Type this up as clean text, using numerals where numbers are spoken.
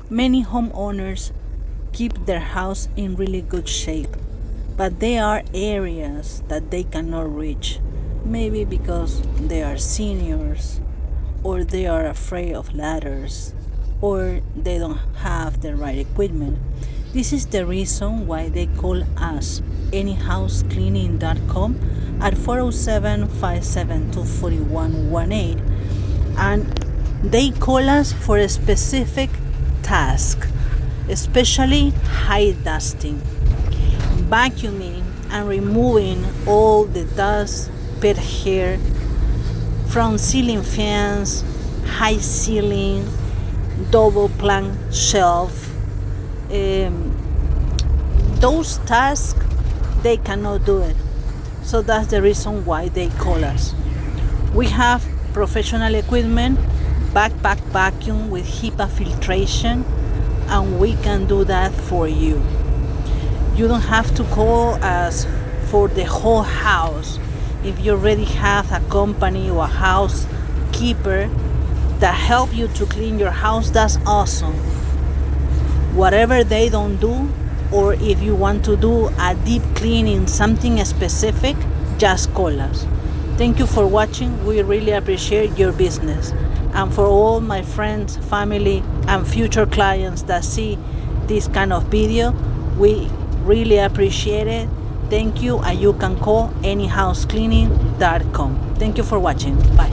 Many homeowners keep their house in really good shape, but there are areas that they cannot reach, maybe because they are seniors, or they are afraid of ladders, or they don't have the right equipment. This is the reason why they call us anyhousecleaning.com at 407-572-4118, and they call us for a specific task, especially high dusting, vacuuming and removing all the dust, pet hair from ceiling fans, high ceiling, double plank shelf. Those tasks, they cannot do it. So that's the reason why they call us. We have professional equipment, backpack vacuum with Hepa filtration, and we can do that for you. You don't have to call us for the whole house. If you already have a company or a housekeeper that help you to clean your house, that's awesome. Whatever they don't do, or if you want to do a deep cleaning, something specific, just call us. Thank you for watching. We really appreciate your business. And for all my friends, family, and future clients that see this kind of video, we really appreciate it. Thank you, and you can call anyhousecleaning.com. Thank you for watching. Bye.